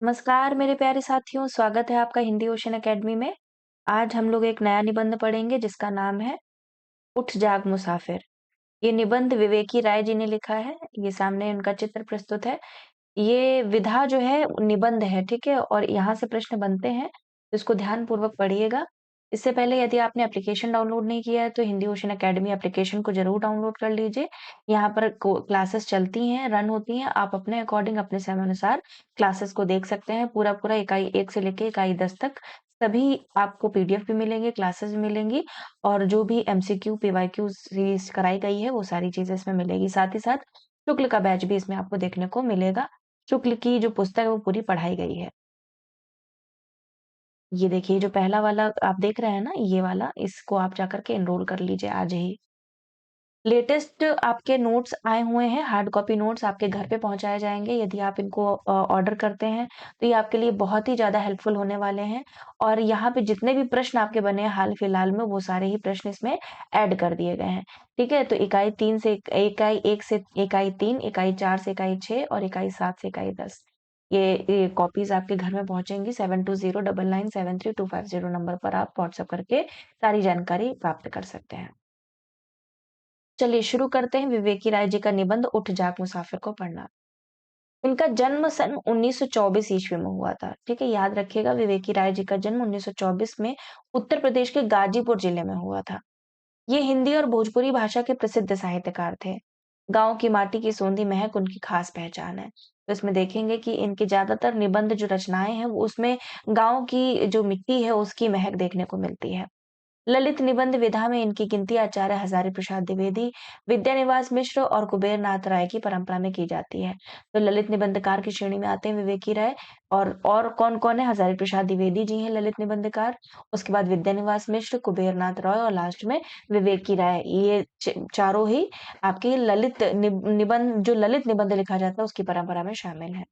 नमस्कार मेरे प्यारे साथियों, स्वागत है आपका हिंदी ओशन एकेडमी में। आज हम लोग एक नया निबंध पढ़ेंगे जिसका नाम है उठ जाग मुसाफिर। ये निबंध विवेकी राय जी ने लिखा है। ये सामने उनका चित्र प्रस्तुत है। ये विधा जो है निबंध है, ठीक है? और यहाँ से प्रश्न बनते हैं, तो इसको ध्यानपूर्वक पढ़िएगा। इससे पहले यदि आपने एप्लीकेशन डाउनलोड नहीं किया है, तो हिंदी ओशन एकेडमी एप्लीकेशन को ज़रूर डाउनलोड कर लीजिए। यहाँ पर को क्लासेस चलती हैं, रन होती हैं। आप अपने अकॉर्डिंग, अपने समयानुसार क्लासेस को देख सकते हैं। पूरा-पूरा इकाई 1 से लेके इकाई 10 तक सभी आपको पीडीएफ भी मिलेंगे, क्लासेस भी मिलेंगी और जो भी एमसीक्यू, पीवाईक्यू सीरीज़ कराई गई है, वो सारी चीज़ें इसमें मिलेगी। साथ ही साथ शुक्ल का बैच भी इसमें आपको देखने को मिलेगा। शुक्ल की जो पुस्तक है वो पूरी पढ़ाई गई है। ये देखिए जो पहला वाला आप देख रहे हैं ना, ये वाला, इसको आप जाकर के एनरोल कर लीजिए आज ही। लेटेस्ट आपके नोट्स आए हुए हैं, हार्ड कॉपी नोट्स आपके घर पे पहुँचाए जाएँगे। यदि आप इनको ऑर्डर करते हैं, तो ये आपके लिए बहुत ही ज़्यादा हेल्पफुल होने वाले हैं और यहाँ पे जितने भी प्रश्न आपके बने हैं हाल-फिलहाल में, वो सारे ही प्रश्न इसमें ऐड कर दिए गए हैं। ठीक है? तो इकाई 3 से इकाई 1 से इकाई 3, इकाई 4 से इकाई 6 और इकाई 7 से इकाई 10। ये कॉपीज़ आपके घर में पहुँचेंगी। 7209973250 नंबर पर आप व्हाट्सएप करके सारी जानकारी प्राप्त कर सकते हैं। चलिए शुरू करते हैं विवेकी राय जी का निबंध उठ जाग मुसाफिर को पढ़ना। इनका जन्म सन 1924 ईस्वी में हुआ था। ठीक है, याद रखिएगा विवेकी राय जी का जन्म 1924 में उत्तर प्रदेश के गाजीपुर जिले में हुआ था। ये हिंदी और भोजपुरी भाषा के प्रसिद्ध साहित्यकार थे। गांव की माटी की सोंधी महक उनकी खास पहचान है। तो इसमें देखेंगे कि इनके ज्यादातर निबंध जो रचनाएं हैं वो उसमें गांव की जो मिट्टी है उसकी महक देखने को मिलती है। ललित निबंध विधा में इनकी गिनती आचार्य हजारी प्रसाद द्विवेदी, विद्यानिवास मिश्र और कुबेर नाथ राय की परंपरा में की जाती है। तो ललित निबंधकार की श्रेणी में आते हैं विवेकी राय। और कौन-कौन है? हजारी प्रसाद द्विवेदी जी हैं ललित निबंधकार। उसके बाद विद्यानिवास मिश्र, कुबेर नाथ रॉय और लास्ट में विवेकी राय। ये चारों ही आपकी निबंध जो ललित निबंध लिखा जाता है उसकी परंपरा में शामिल है।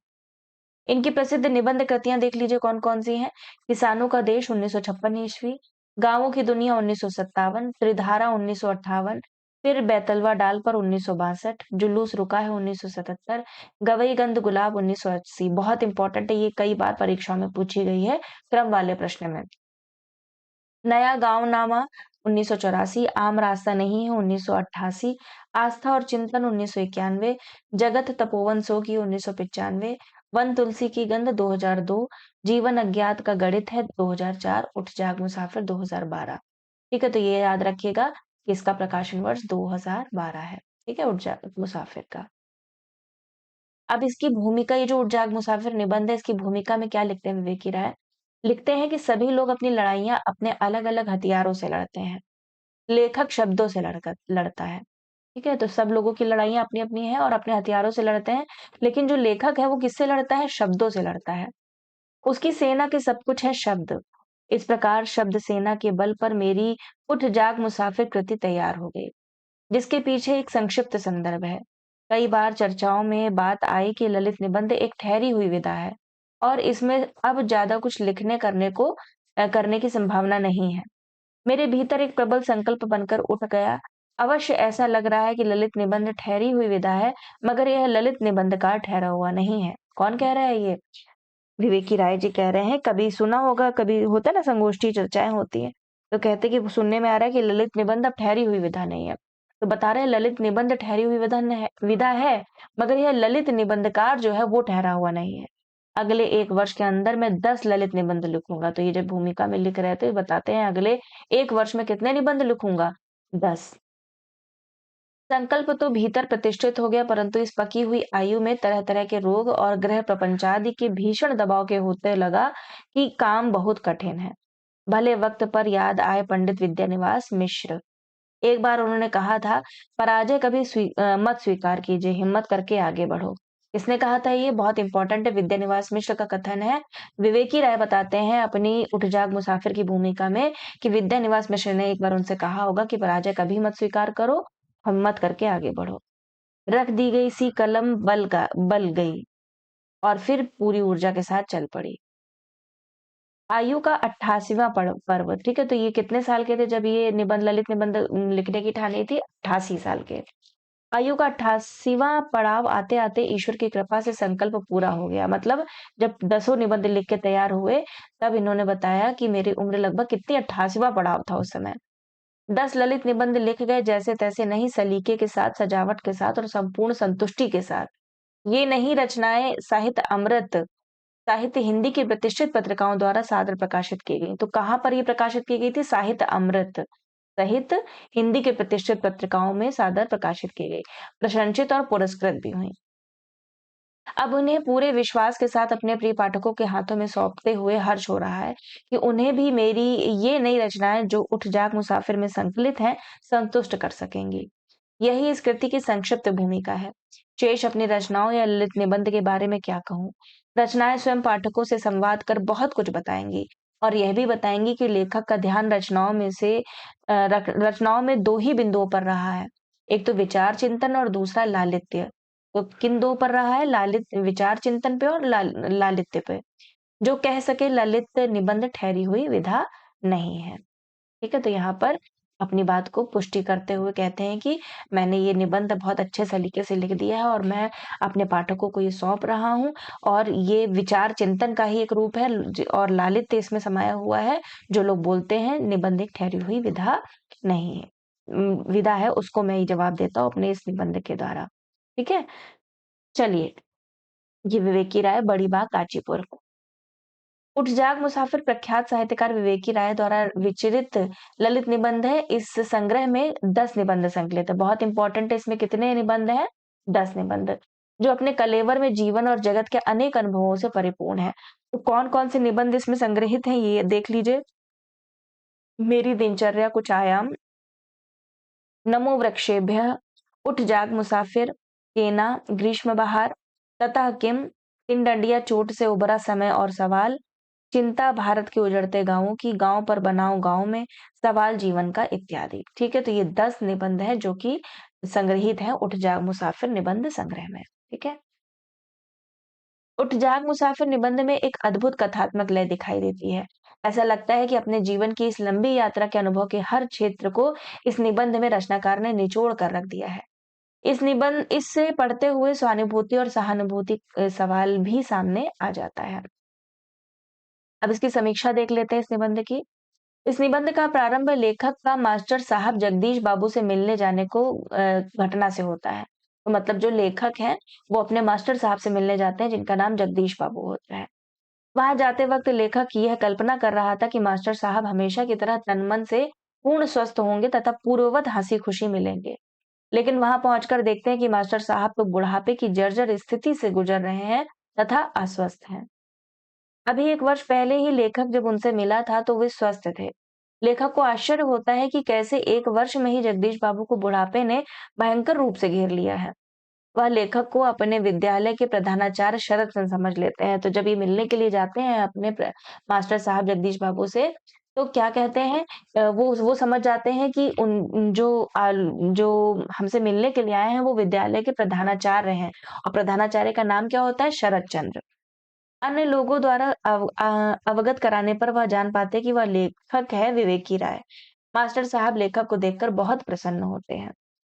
इनकी प्रसिद्ध निबंध कृतियां देख लीजिए कौन-कौन सी हैं। किसानों का देश 1956 ईस्वी, गांवों की दुनिया 1957, त्रिधारा 1958, फिर बैतलवा डाल पर 1962, जुलूस रुका है 1977, गवई गंध गुलाब 1980। बहुत इंपॉर्टेंट है, ये कई बार परीक्षाओं में पूछी गई है क्रम वाले प्रश्न में। नया गांव नामा 1984, आम रास्ता नहीं है 1988, आस्था और चिंतन 1991, जगत तपोवन सोगी 1995, वन तुलसी की गंध 2002, जीवन अज्ञात का गणित है 2004, उठ जाग मुसाफिर 2012। ठीक है, तो ये याद रखिएगा कि इसका प्रकाशन वर्ष 2012 है। ठीक है, उठ जाग मुसाफिर का। अब इसकी भूमिका, ये जो उठ जाग मुसाफिर निबंध है, इसकी भूमिका में क्या लिखते हैं विवेकी राय? लिखते हैं कि सभी लोग अपनी लड़ाइयाँ अपने अलग-अलग हथियारों से लड़ते हैं। लेखक शब्दों से लड़ता है। ठीक है? तो सब लोगों की लड़ाइयाँ अपनी-अपनी हैं और अपने हथियारों से लड़ते हैं, लेकिन जो लेखक है वो किससे लड़ता है? शब्दों से लड़ता है। उसकी सेना के सब कुछ है शब्द। इस प्रकार शब्द सेना के बल पर मेरी उठ जाग मुसाफिर कृति तैयार हो गई। जिसके पीछे एक संक्षिप्त संदर्भ है। कई बार चर्चाओं में बात आई कि ललित निबंध एक ठहरी हुई विधा है और इसमें अब ज्यादा कुछ करने की संभावना नहीं है। मेरे भीतर एक प्रबल संकल्प बनकर उठ गया। अवश्य ऐसा लग रहा है कि ललित निबंध ठहरी हुई विधा है, मगर यह ललित निबंधकार ठहरा हुआ नहीं है। कौन कह रहा है ये? विवेकी राय जी कह रहे हैं। कभी सुना होगा, कभी होता है ना, संगोष्ठी चर्चाएं होती हैं, तो कहते हैं कि सुनने में आ रहा है कि ललित निबंध अब ठहरी हुई विधा नहीं है। तो बता रहे हैं ललित निबंध ठहरी हुई विधा है, मगर यह ललित निबंधकार जो है वो ठहरा हुआ नहीं है। अगले 1 वर्ष के अंदर मैं 10 ललित निबंध लिखूंगा। तो ये जब भूमिका में लिख रहे थे, तो बताते हैं अगले 1 वर्ष में कितने निबंध लिखूंगा? 10। संकल्प तो भीतर प्रतिष्ठित हो गया, परंतु इस पकी हुई आयु में तरह तरह के रोग और गृह प्रपंचादि के भीषण दबाव के होते लगा कि काम बहुत कठिन है। भले वक्त पर याद आए पंडित विद्यानिवास मिश्र। एक बार उन्होंने कहा था, पराजय कभी मत स्वीकार कीजिए, हिम्मत करके आगे बढ़ो। इसने कहा था, ये बहुत इंपॉर्टेंट है, विद्यानिवास मिश्र का कथन है। विवेकी राय बताते हैं अपनी उठ जाग मुसाफिर की भूमिका में कि विद्यानिवास मिश्र ने एक बार उनसे कहा होगा कि पराजय कभी मत स्वीकार करो, हिम्मत करके आगे बढ़ो। रख दी गई सी कलम बल गई और फिर पूरी ऊर्जा के साथ चल पड़ी। आयु का 88वां पर्व। ठीक है, तो ये कितने साल के थे जब ये निबंध, ललित निबंध लिखने की ठानी थी? 88 साल के। आयु का 88वां पड़ाव आते-आते ईश्वर की कृपा से संकल्प पूरा हो गया। मतलब जब दसों निबंध लिख के तैयार हुए, तब इन्होंने बताया कि मेरी उम्र लगभग कितनी 88वां पड़ाव था उस समय। 10 ललित निबंध लिख गए जैसे-तैसे, नहीं सलीके के साथ, सजावट के साथ और संपूर्ण संतुष्टि के साथ। ये नहीं रचनाएँ साहित्य अमृत, साहित्य हिंदी की प्रतिष्ठित पत्रिकाओं द्वारा सादर प्रकाशित की गई। तो कहाँ पर ये प्रकाशित की गई थी? साहित्य अमृत सहित हिंदी के प्रतिष्ठित पत्रिकाओं में सादर प्रकाशित की गई, प्रशंसित और पुरस्कृत भी हुई। अब उन्हें पूरे विश्वास के साथ अपने प्रिय पाठकों के हाथों में सौंपते हुए हर्ष हो रहा है कि उन्हें भी मेरी ये नई रचनाएं जो उठ जाग मुसाफिर में संकलित हैं, संतुष्ट कर सकेंगी। यही इस कृति की संक्षिप्त भूमिका है। शेष अपनी रचनाओं या ललित निबंध के बारे में क्या कहूँ? रचनाएं स्वयं पाठकों से संवाद कर बहुत कुछ बताएंगी और यह भी बताएंगी कि लेखक का ध्यान रचनाओं में दो ही बिंदुओं पर रहा है। एक तो विचार चिंतन और दूसरा लालित्य। तो किन दो पर रहा है? लालित विचार चिंतन पे और लालित्य पे। जो कह सके ललित निबंध ठहरी हुई विधा नहीं है। ठीक है? तो यहाँ पर अपनी बात को पुष्टि करते हुए कहते हैं कि मैंने ये निबंध बहुत अच्छे सलीके से लिख दिया है और मैं अपने पाठकों को ये सौंप रहा हूँ और ये विचार चिंतन का ही एक रूप है और लालित्य इसमें समाया हुआ है। जो लोग बोलते हैं निबंध एक ठहरी हुई विधा नहीं है। विधा है उसको मैं ही जवाब देता हूँ अपने इस निबंध के द्वारा। ठीक है? चलिए, ये विवेकी राय बड़ी बाग गाजीपुर। उठ जाग मुसाफिर प्रख्यात साहित्यकार विवेकी राय द्वारा विचरित ललित निबंध है। इस संग्रह में 10 निबंध संकलित है। बहुत इंपॉर्टेंट है, इसमें कितने निबंध हैं? 10 निबंध, जो अपने कलेवर में जीवन और जगत के अनेक अनुभवों से परिपूर्ण है। तो कौन-कौन से निबंध इसमें संग्रहित हैं, ये देख लीजिए। मेरी दिनचर्या कुछ आयाम, नमो वृक्षेभ्यः, उठ जाग मुसाफिर, केना, ग्रीष्म बहार, ततः किम, तीन डंडिया चोट से उबरा समय और सवाल, चिंता भारत के उजड़ते गांवों की, गांव पर बनाओ गांव में, सवाल जीवन का इत्यादि। ठीक है? तो ये 10 निबंध हैं जो कि संग्रहित है उठ जाग मुसाफिर निबंध संग्रह में। ठीक है? उठ जाग मुसाफिर निबंध में एक अद्भुत कथात्मक लय दिखाई देती है। ऐसा लगता है कि अपने जीवन की इस लंबी यात्रा के अनुभव के हर क्षेत्र को इस निबंध में रचनाकार ने निचोड़ कर रख दिया है। इससे पढ़ते हुए सहानुभूति और सहानुभूति सवाल भी सामने आ जाता है। अब इसकी समीक्षा देख लेते हैं इस निबंध की। इस निबंध का प्रारंभ लेखक का मास्टर साहब जगदीश बाबू से मिलने जाने को घटना से होता है। तो मतलब जो लेखक हैं, वो अपने मास्टर साहब से मिलने जाते हैं जिनका नाम जगदीश बाबू होता है। वहां जाते वक्त लेखक यह कल्पना कर रहा था कि मास्टर साहब हमेशा की तरह तन-मन से पूर्ण स्वस्थ होंगे तथा पूर्ववत हँसी-खुशी मिलेंगे। लेकिन वहां पहुंचकर देखते हैं कि मास्टर साहब तो बुढ़ापे की जर्जर स्थिति से गुजर रहे हैं तथा अस्वस्थ हैं। अभी 1 वर्ष पहले ही लेखक जब उनसे मिला था तो वे स्वस्थ थे। लेखक को आश्चर्य होता है कि कैसे 1 वर्ष में ही जगदीश बाबू को बुढ़ापे ने भयंकर रूप से घेर लिया है। वह लेखक को अपने विद्यालय के प्रधानाचार्य शरद चंद्र समझ लेते हैं। तो जब ये मिलने के लिए जाते हैं अपने मास्टर साहब जगदीश बाबू से, तो क्या कहते हैं वो समझ जाते हैं कि जो हमसे मिलने के लिए आए हैं वो विद्यालय के प्रधानाचार्य हैं और प्रधानाचार्य का नाम क्या होता है? शरद चंद्र। अन्य लोगों द्वारा अवगत कराने पर वह जान पाते कि वह लेखक है विवेकी राय। मास्टर साहब लेखक को देखकर बहुत प्रसन्न होते हैं।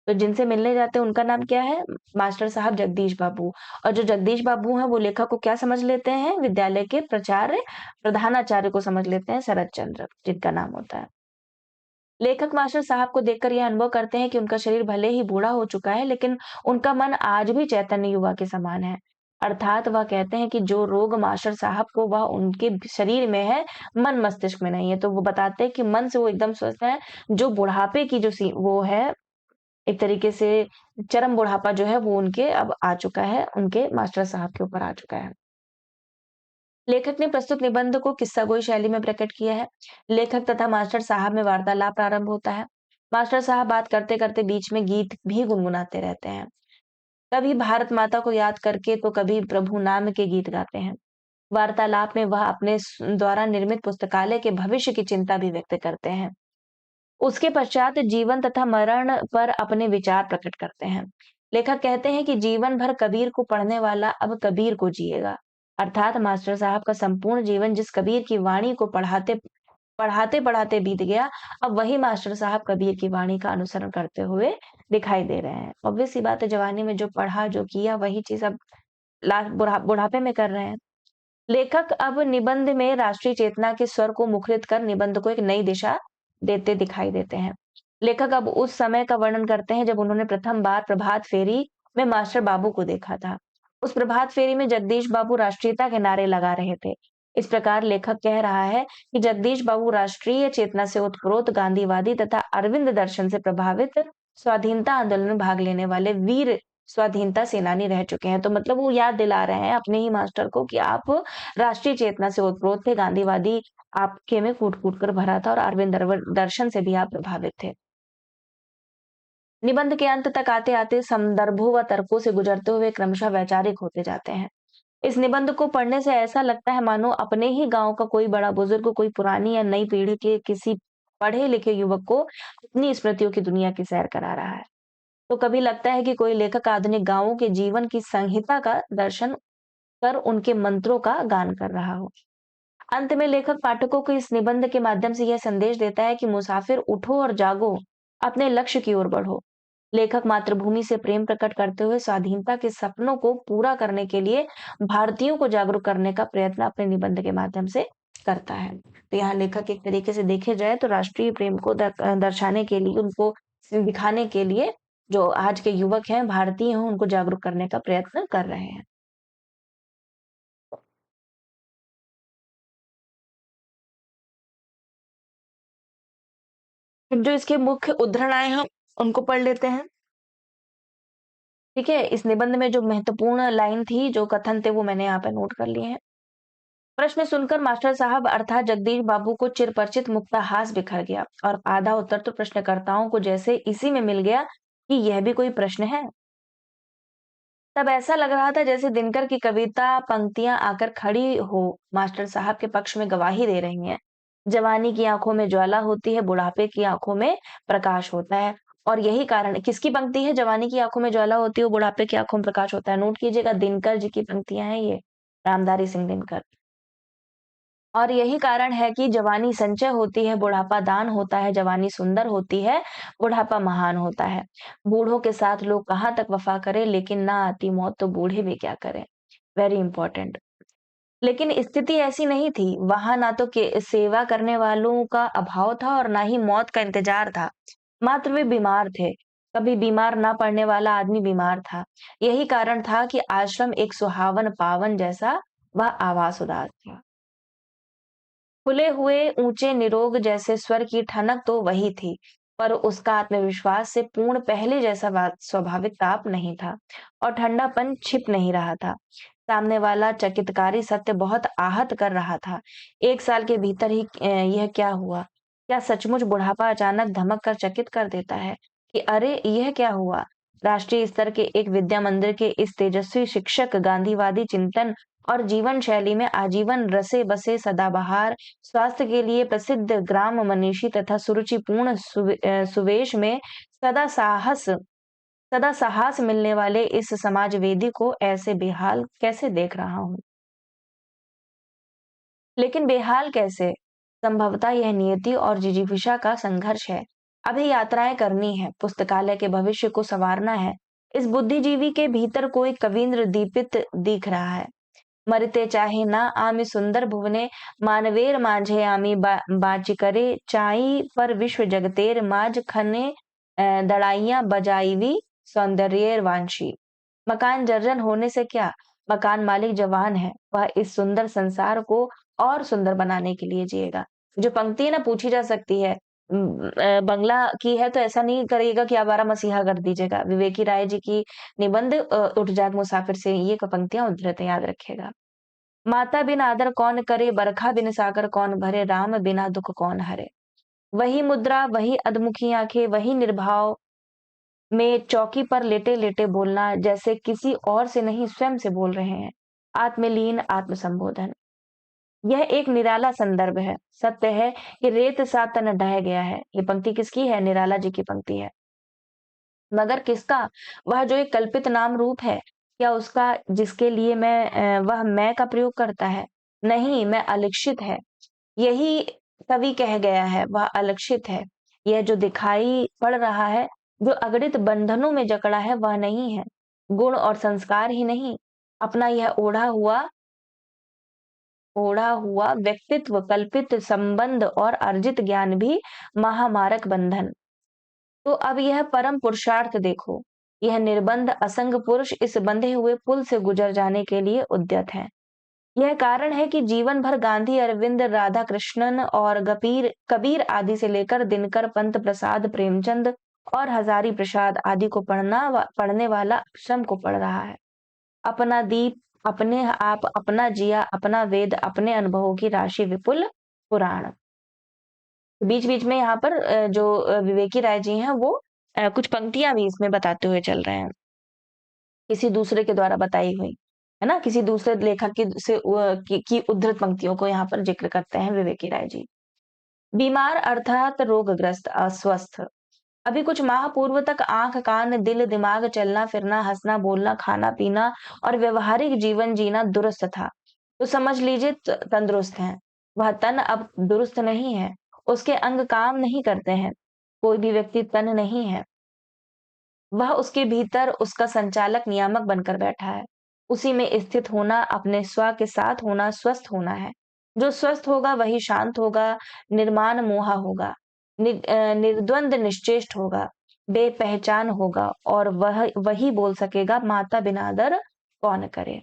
तो जिनसे मिलने जाते हैं उनका नाम क्या है? मास्टर साहब जगदीश बाबू। और जो जगदीश बाबू हैं वो लेखक को क्या समझ लेते हैं? विद्यालय के प्रधानाचार्य को समझ लेते हैं शरद चंद्र, जिनका नाम होता है। लेखक मास्टर साहब को देखकर यह अनुभव करते हैं कि उनका शरीर भले ही बूढ़ा हो चुका है, लेकिन उनका मन आज भी चैतन्य युवा के समान है। अर्थात वह कहते हैं कि जो रोग मास्टर साहब को वह उनके शरीर में है, मन मस्तिष्क में नहीं है। तो वो बताते हैं कि मन से वो एकदम स्वस्थ हैं, जो बुढ़ापे की जो वो है, एक तरीके से चरम बुढ़ापा जो है वो उनके अब आ चुका है, उनके मास्टर साहब के ऊपर आ चुका है। लेखक ने प्रस्तुत निबंध को किस्सागोई शैली में प्रकट किया है। लेखक तथा मास्टर साहब में वार्तालाप प्रारंभ होता है। मास्टर साहब बात करते-करते बीच में गीत भी गुनगुनाते रहते हैं। कभी भारत माता को याद करके तो कभी प्रभु नाम के गीत गाते हैं। वार्तालाप में वह अपने द्वारा निर्मित पुस्तकालय के भविष्य की चिंता भी व्यक्त करते हैं। उसके पश्चात जीवन तथा मरण पर अपने विचार प्रकट करते हैं। लेखक कहते हैं कि जीवन भर कबीर को पढ़ने वाला अब कबीर को जिएगा। अर्थात मास्टर साहब का संपूर्ण जीवन जिस कबीर की वाणी को पढ़ाते-पढ़ाते बीत गया, अब वही मास्टर साहब कबीर की वाणी का अनुसरण करते हुए दिखाई दे रहे हैं। ऑब्वियस सी बात है जवानी में जो पढ़ा, जो किया वही चीज़ अब बुढ़ापे में कर रहे हैं। लेखक अब निबंध में राष्ट्रीय चेतना के स्वर को मुखरित कर निबंध को एक नई दिशा देते दिखाई देते हैं। लेखक अब उस समय का वर्णन करते हैं जब उन्होंने प्रथम बार प्रभात फेरी में मास्टर बाबू को देखा था। उस प्रभात फेरी में जगदीश बाबू राष्ट्रीयता के नारे लगा रहे थे। इस प्रकार लेखक कह रहा है कि जगदीश बाबू राष्ट्रीय चेतना से ओतप्रोत गांधीवादी तथा अरविंद दर्शन से प्रभावित स्वाधीनता आंदोलन में भाग लेने वाले वीर स्वाधीनता सेनानी रह चुके हैं। तो मतलब वो याद दिला रहे हैं अपने ही मास्टर को कि आप राष्ट्रीय चेतना से ओतप्रोत थे, गांधीवादी आपके में कूट-कूट कर भरा था और अरविंद दर्शन से भी आप प्रभावित थे। निबंध के अंत तक आते-आते संदर्भों व तर्कों से गुजरते हुए क्रमशः वैचारिक होते जाते हैं। इस निबंध को पढ़ने से ऐसा लगता है मानो अपने ही गांव का कोई बड़ा बुजुर्ग कोई पुरानी या नई पीढ़ी के किसी पढ़े-लिखे युवक को अपनी स्मृतियों की दुनिया की सैर करा रहा है। तो कभी लगता है कि कोई लेखक आधुनिक गांवों के जीवन की संहिता का दर्शन कर उनके मंत्रों का गान कर रहा हो। अंत में लेखक पाठकों को इस निबंध के माध्यम से यह संदेश देता है कि मुसाफिर उठो और जागो, अपने लक्ष्य की ओर बढ़ो। लेखक मातृभूमि से प्रेम प्रकट करते हुए स्वाधीनता के सपनों को पूरा करने के लिए भारतीयों को जागरूक करने का प्रयत्न अपने निबंध के माध्यम से करता है। तो यहाँ लेखक एक तरीके से देखे जाए तो राष्ट्रीय प्रेम को दर्शाने के लिए, उनको दिखाने के लिए जो आज के युवक हैं, भारतीय हैं, उनको जागरूक करने का प्रयत्न कर रहे हैं। जो इसके मुख्य उद्धरण आए हैं, उनको पढ़ लेते हैं। ठीक है? इस निबंध में जो महत्वपूर्ण लाइन थी, जो कथन थे, वो मैंने यहाँ पे नोट कर लिए हैं। प्रश्न सुनकर मास्टर साहब अर्थात जगदीश बाबू को चिरपरिचित मुक्ताहास बिखर गया और आधा उत्तर तो प्रश्नकर्ताओं को जैसे इसी में मिल गया कि यह भी कोई प्रश्न है। तब ऐसा लग रहा था जैसे दिनकर की कविता पंक्तियां आकर खड़ी हो मास्टर साहब के पक्ष में गवाही दे रही हैं। जवानी की आंखों में ज्वाला होती है, बुढ़ापे की आंखों में प्रकाश होता है। और यही कारण किसकी पंक्ति है? जवानी की आंखों में ज्वाला होती है, बुढ़ापे की आंखों में प्रकाश होता है। नोट कीजिएगा, दिनकर जी की पंक्तियां हैं ये, रामधारी सिंह दिनकर। और यही कारण है कि जवानी संचय होती है, बुढ़ापा दान होता है, जवानी सुंदर होती है, बुढ़ापा महान होता है। बूढ़ों के साथ लोग कहाँ तक वफा करें, लेकिन ना आती मौत तो बूढ़े भी क्या करें। Very important. लेकिन स्थिति ऐसी नहीं थी। वहां ना तो सेवा करने वालों का अभाव था और ना ही मौत का इंतजार था। मात्र वे बीमार थे। कभी बीमार ना पड़ने वाला आदमी बीमार था। यही कारण था कि आश्रम एक सुहावन पावन जैसा वह आवास उदास था। खुले हुए ऊंचे निरोग जैसे स्वर की ठनक तो वही थी, पर उसका आत्मविश्वास से पूर्ण पहले जैसा स्वाभाविक ताप नहीं था और ठंडापन छिप नहीं रहा था। सामने वाला चकितकारी सत्य बहुत आहत कर रहा था। 1 साल के भीतर ही यह क्या हुआ? क्या सचमुच बुढ़ापा अचानक धमक कर चकित कर देता है कि अरे यह क्या हुआ? राष्ट्रीय स्तर के एक विद्या मंदिर के इस तेजस्वी शिक्षक गांधीवादी चिंतन और जीवन शैली में आजीवन रसे बसे सदाबहार स्वास्थ्य के लिए प्रसिद्ध ग्राम मनीषी तथा सुरुचिपूर्ण सुवेश में सदा साहस सदा साहस मिलने वाले इस समाजवेदी को ऐसे बेहाल कैसे देख रहा हूँ। लेकिन बेहाल कैसे? संभवतः यह नियति और जिजीविषा का संघर्ष है। अभी यात्राएं करनी है, पुस्तकालय के भविष्य को संवारना है। इस बुद्धिजीवी के भीतर कोई कवींद्र दीपित दिख रहा है। मरते चाहे ना आमी सुंदर भुवने मानवेर माझे आमी बाचिकरे चाई पर विश्व जगतेर माज खने दड़ाइयां बजाईवी सौंदर्येर वांशी। मकान जर्जर होने से क्या, मकान मालिक जवान है, वह इस सुंदर संसार को और सुंदर बनाने के लिए जिएगा। जो पंक्ति है ना, पूछी जा सकती है, बंगला की है तो ऐसा नहीं करिएगा कि आवारा मसीहा कर दीजिएगा। विवेकी राय जी की निबंध उठ जाग मुसाफिर से ये पंक्तियां उद्धृत हैं, याद रखिएगा। माता बिन आदर कौन करे, बरखा बिन सागर कौन भरे, राम बिना दुख कौन हरे। वही मुद्रा, वही अधमुखी आंखें, वही निर्भाव में चौकी पर लेटे-लेटे बोलना, जैसे किसी और से नहीं स्वयं से बोल रहे हैं। आत्मलीन आत्मसंबोधन। यह एक निराला संदर्भ है। सत्य है कि रेत सा तन ढह गया है। ये पंक्ति किसकी है? निराला जी की पंक्ति है। मगर किसका? वह जो एक कल्पित नाम रूप है, क्या उसका जिसके लिए वह मैं का प्रयोग करता है? नहीं, मैं अलिखित है। यही कवि कह गया है वह अलक्षित है। यह जो दिखाई पड़ रहा है, जो अगणित बंधनों में जकड़ा है वह नहीं है। गुण और संस्कार ही नहीं, अपना यह ओढ़ा हुआ व्यक्तित्व, कल्पित संबंध और अर्जित ज्ञान भी महामारक बंधन। तो अब यह परम पुरुषार्थ देखो, यह निर्बंध असंग पुरुष इस बंधे हुए पुल से गुजर जाने के लिए उद्यत है। यह कारण है कि जीवन भर गांधी, अरविंद, राधा कृष्णन और कबीर आदि से लेकर दिनकर पंत प्रसाद, प्रेमचंद और हजारी प्रसाद आदि को पढ़ने वाला श्रम को पढ़ रहा है। अपना दीप, अपने आप, अपना जिया, अपना वेद, अपने अनुभवों की राशि विपुल पुराण। बीच-बीच में यहाँ पर जो विवेकी राय जी हैं वो कुछ पंक्तियाँ भी इसमें बताते हुए चल रहे हैं, किसी दूसरे के द्वारा बताई हुई, है ना? किसी दूसरे लेखक की उद्धृत पंक्तियों को यहाँ पर ज़िक्र करते हैं विवेकी राय जी। बीमार अर्थात रोगग्रस्त, अस्वस्थ। अभी कुछ माह पूर्व तक आँख, कान, दिल, दिमाग, चलना-फिरना, हँसना-बोलना, खाना-पीना और व्यावहारिक जीवन जीना दुरुस्त था। तो समझ लीजिए तंदुरुस्त हैं। वह तन अब दुरुस्त नहीं है, उसके अंग काम नहीं करते हैं। कोई भी व्यक्ति तन नहीं है, वह उसके भीतर उसका संचालक नियामक बनकर बैठा है। उसी में स्थित होना, अपने स्व के साथ होना, स्वस्थ होना है। जो स्वस्थ होगा वही शांत होगा, निर्माण मोहा होगा, निर्द्वंद निश्चेष्ट होगा, बेपहचान होगा और वही बोल सकेगा माता बिन आदर कौन करे।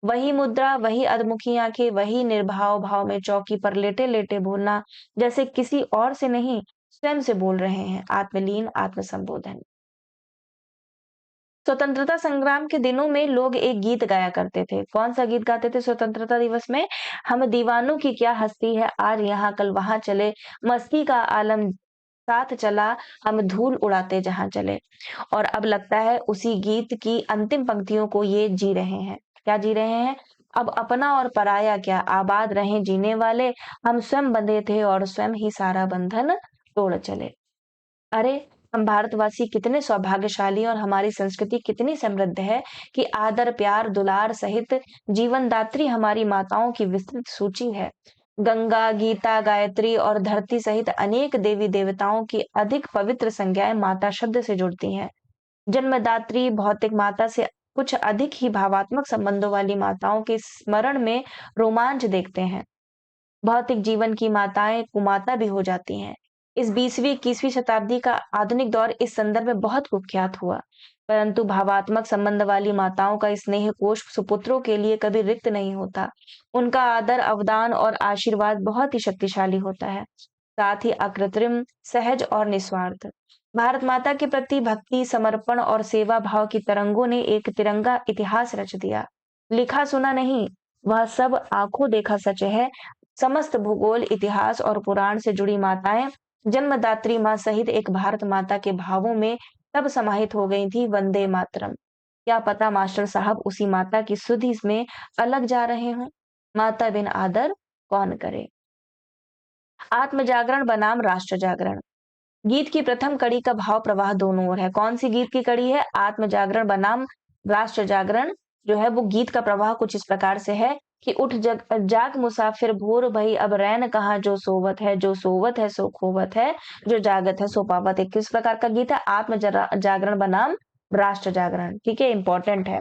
वही मुद्रा, वही अधमुखी आंखें, वही निर्भाव भाव में चौकी पर लेटे-लेटे बोलना, जैसे किसी और से नहीं, स्वयं से बोल रहे हैं। आत्मलीन, आत्मसंबोधन। स्वतंत्रता संग्राम के दिनों में लोग एक गीत गाया करते थे। कौन सा गीत गाते थे स्वतंत्रता दिवस में? हम दीवानों की क्या हस्ती है, आज यहाँ कल वहां चले, मस्ती का आलम साथ चला, हम धूल उड़ाते जहां चले। और अब लगता है उसी गीत की अंतिम पंक्तियों को ये जी रहे हैं। क्या जी रहे हैं? अब अपना और पराया क्या, आबाद रहे जीने वाले, हम स्वयं बंधे थे और स्वयं ही सारा बंधन तोड़ चले। अरे! हम भारतवासी कितने सौभाग्यशाली और हमारी संस्कृति कितनी समृद्ध है कि आदर, प्यार, दुलार सहित जीवनदात्री हमारी माताओं की विस्तृत सूची है। गंगा, गीता, गायत्री और धरती सहित अनेक देवी-देवताओं की अधिक पवित्र संज्ञाएँ माता शब्द से जुड़ती हैं। जन्मदात्री भौतिक माता से कुछ अधिक ही भावात्मक संबंधों वाली माताओं के स्मरण में रोमांच देखते हैं। भौतिक जीवन की माताएं कुमाता भी हो जाती हैं। इस 20वीं-21वीं शताब्दी का आधुनिक दौर इस संदर्भ में बहुत कुख्यात हुआ, परंतु भावात्मक संबंध वाली माताओं का स्नेह कोष सुपुत्रों के लिए कभी रिक्त नहीं होता। उनका आदर, अवदान और आशीर्वाद बहुत ही शक्तिशाली होता है, साथ ही अकृत्रिम, सहज और निस्वार्थ। भारत माता के प्रति भक्ति, समर्पण और सेवा भाव की तरंगों ने एक तिरंगा इतिहास रच दिया। लिखा सुना नहीं, वह सब आंखों देखा सच है। समस्त भूगोल, इतिहास और पुराण से जुड़ी माताएं जन्मदात्री माँ सहित एक भारत माता के भावों में तब समाहित हो गई थी। वंदे मातरम। क्या पता मास्टर साहब उसी माता की सुधि में अलग जा रहे हों। माता बिन आदर कौन करे। आत्म जागरण बनाम राष्ट्र जागरण। गीत की प्रथम कड़ी का भाव प्रवाह दोनों ओर है। कौन सी गीत की कड़ी है? आत्म जागरण बनाम राष्ट्र जागरण जो है वो गीत का प्रवाह कुछ इस प्रकार से है कि उठ जाग मुसाफिर भोर भई, अब रैन कहाँ जो सोवत है, जो सोवत है सो खोवत है, जो जागत है सो पावत है। किस प्रकार का गीत है? जागरण बनाम राष्ट्र जागरण। ठीक है, इंपॉर्टेंट है।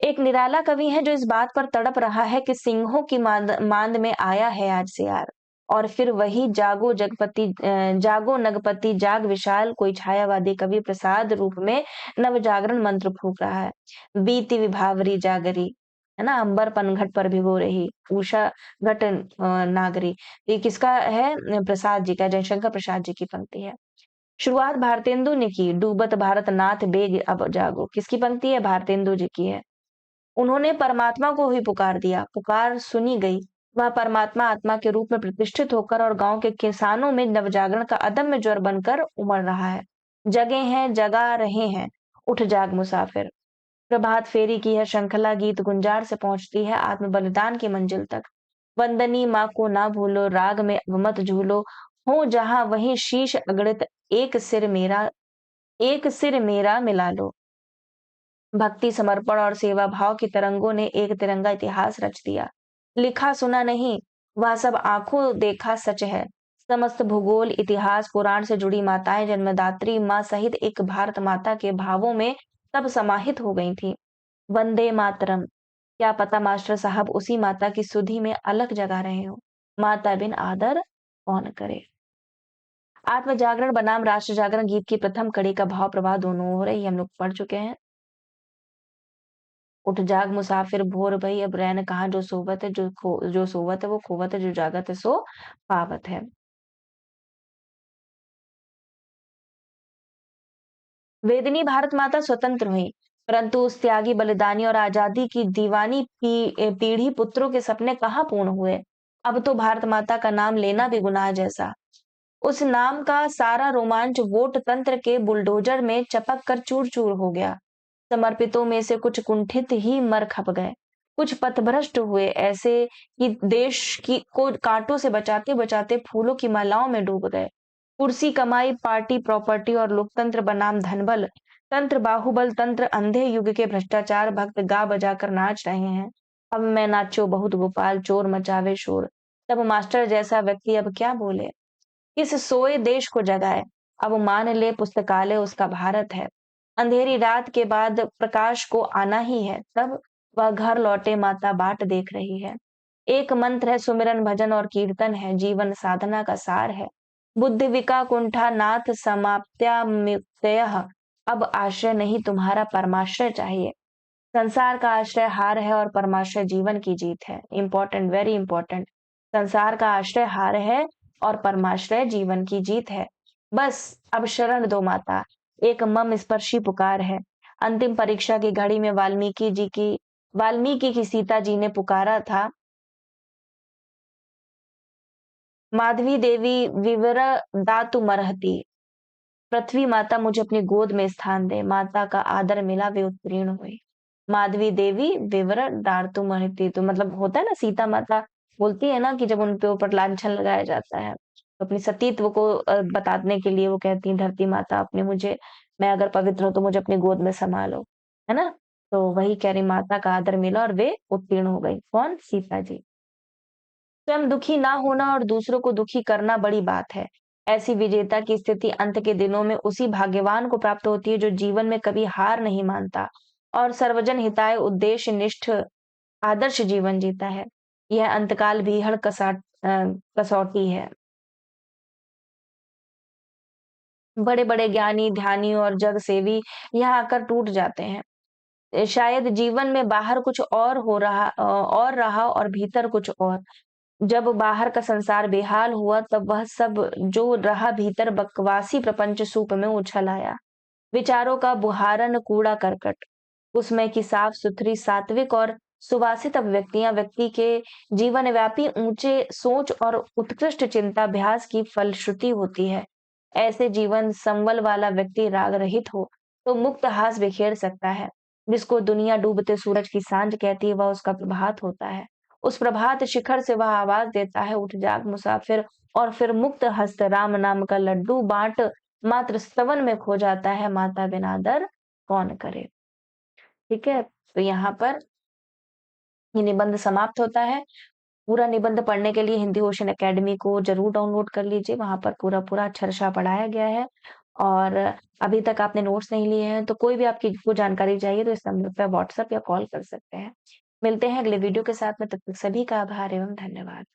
एक निराला कवि है जो इस बात पर तड़प रहा है कि सिंहों की मांद में आया है आज से यार। और फिर वही जागो नगपति जाग विशाल, कोई छायावादी कवि प्रसाद रूप में नव जागरण मंत्र फूक रहा है। बीती विभावरी जागरी, है ना? अंबर पनघट पर भिगो रही उषा घट नागरी। ये किसका है? प्रसाद जी का, जयशंकर प्रसाद जी की पंक्ति है। शुरुआत भारतेंदु ने की, डूबत भारत नाथ बेग अब जागो। किसकी पंक्ति है? भारतेंदु जी की है। उन्होंने परमात्मा को ही पुकार दिया, पुकार सुनी गई। वह परमात्मा आत्मा के रूप में प्रतिष्ठित होकर और गांव के किसानों में नवजागरण का अदम्य ज्वर बनकर उमड़ रहा है। जगे हैं, जगा रहे हैं, उठ जाग मुसाफिर। प्रभात फेरी की यह श्रृंखला गीत गुंजार से पहुंचती है आत्म बलिदान की मंजिल तक। वंदनी माँ को ना भूलो, राग में अब मत झूलो, हो जहां वहीं शीश अगड़ित, एक सिर मेरा मिला लो। भक्ति, समर्पण और सेवा भाव की तरंगों ने एक तिरंगा इतिहास रच दिया। लिखा सुना नहीं, वह सब आँखों देखा सच है। समस्त भूगोल, इतिहास, पुराण से जुड़ी माताएँ जन्मदात्री माँ सहित एक भारत माता के भावों में तब समाहित हो गई थीं। वंदे मातरम! क्या पता मास्टर साहब उसी माता की सुधि में अलख जगा रहे हों। माता बिन आदर कौन करे। आत्म जागरण बनाम राष्ट्र जागरण गीत की प्रथम कड़ी का भाव प्रवाह दोनों हो रही है, हम लोग पढ़ चुके हैं। उठ जाग मुसाफिर भोर भई अब रैन कहाँ जो सोवत है जो सोवत है वो खोवत है जो जागत है सो पावत है। वेदिनी भारत माता स्वतंत्र हुई, परंतु उस त्यागी बलिदानी और आजादी की दीवानी पीढ़ी पुत्रों के सपने कहाँ पूर्ण हुए। अब तो भारत माता का नाम लेना भी गुनाह जैसा। उस नाम का सारा रोमांच वोट तंत्र के बुलडोजर में चपक कर चूर-चूर हो गया। समर्पितों में से कुछ कुंठित ही मर खप गए। कुछ पथभ्रष्ट हुए ऐसे कि देश की को कांटों से बचाते-बचाते फूलों की मालाओं में डूब गए। कुर्सी कमाई, पार्टी प्रॉपर्टी और लोकतंत्र बनाम धनबल, तंत्र बाहुबल, तंत्र अंधे युग के भ्रष्टाचार भक्त गा बजाकर नाच रहे हैं। अब मैं नाचो बहुत गोपाल, चोर मचावे शोर। तब मास्टर जैसा व्यक्ति अब क्या बोले? किस सोए देश को जगाए? अब मान ले पुस्तकालय उसका भारत है। अंधेरी रात के बाद प्रकाश को आना ही है, तब वह घर लौटे माता बाट देख रही है। एक मंत्र है सुमिरन भजन और कीर्तन है, जीवन साधना का सार है। बुद्धि विका कुंठा नाथ समाप्त्यामुक्तयः। अब आश्रय नहीं तुम्हारा परमाश्रय चाहिए। संसार का आश्रय हार है और परमाश्रय जीवन की जीत है। Important, very important. संसार का आश्रय हार है और परमाश्रय जीवन की जीत है। बस अब शरण दो माता, एक मम स्पर्शी पुकार है। अंतिम परीक्षा की घड़ी में वाल्मीकि की सीता जी ने पुकारा था, माधवी देवी विवर दातुमर्हति। पृथ्वी माता मुझे अपनी गोद में स्थान दे। माता का आदर मिला, वे उत्तीर्ण हुई। माधवी देवी विवर दातुमर्हति, तो मतलब होता है ना, सीता माता बोलती है ना कि जब उनके ऊपर लांछन लगाया जाता है, तो अपनी सतीत्व को बताने के लिए वो कहती हैं, धरती माता अपने मुझे, मैं अगर पवित्र हूँ तो मुझे अपनी गोद में समा लो, है ना? तो वही कह रही, माता का आदर मिला और वे उत्तीर्ण हो गई। कौन? सीता जी। स्वयं दुखी ना होना और दूसरों को दुखी करना बड़ी बात है। ऐसी विजेता की स्थिति अंत के दिनों में उसी भाग्यवान को प्राप्त होती है जो जीवन में कभी हार नहीं मानता और सर्वजन हिताय उद्देश्य निष्ठ आदर्श जीवन जीता है। यह अंतकाल भीहड़ कसौटी है। बड़े-बड़े ज्ञानी, ध्यानी और जग सेवी यहाँ आकर टूट जाते हैं। शायद जीवन में बाहर कुछ और और रहा और भीतर कुछ और। जब बाहर का संसार बेहाल हुआ तब वह सब जो रहा भीतर बकवासी प्रपंच सूप में उछल आया। विचारों का बुहारन कूड़ा करकट, उसमें की साफ सुथरी सात्विक और सुवासित अभिव्यक्तियां व्यक्ति के जीवन व्यापी ऊंचे सोच और उत्कृष्ट चिंताभ्यास की फलश्रुति होती है। ऐसे जीवन संबल वाला व्यक्ति राग रहित हो तो मुक्त हास बिखेर सकता है। जिसको दुनिया डूबते सूरज की सांझ कहती है वह उसका प्रभात होता है। उस प्रभात शिखर से वह आवाज देता है, उठ जाग मुसाफिर, और फिर मुक्त हस्त राम नाम का लड्डू बांट मात्र स्तवन में खो जाता है, माता बिन आदर कौन करे। ठीक है? तो यहाँ पर ये निबंध समाप्त होता है। पूरा निबंध पढ़ने के लिए हिंदी ओशन अकेडमी को ज़रूर डाउनलोड कर लीजिए, वहाँ पर पूरा-पूरा अक्षरशः पढ़ाया गया है। और अभी तक आपने नोट्स नहीं लिए हैं, तो कोई भी आपकी को जानकारी चाहिए तो इस नंबर पे व्हाट्सएप या कॉल कर सकते हैं। मिलते हैं अगले वीडियो के साथ में, तब तक सभी का आभार एवं धन्यवाद।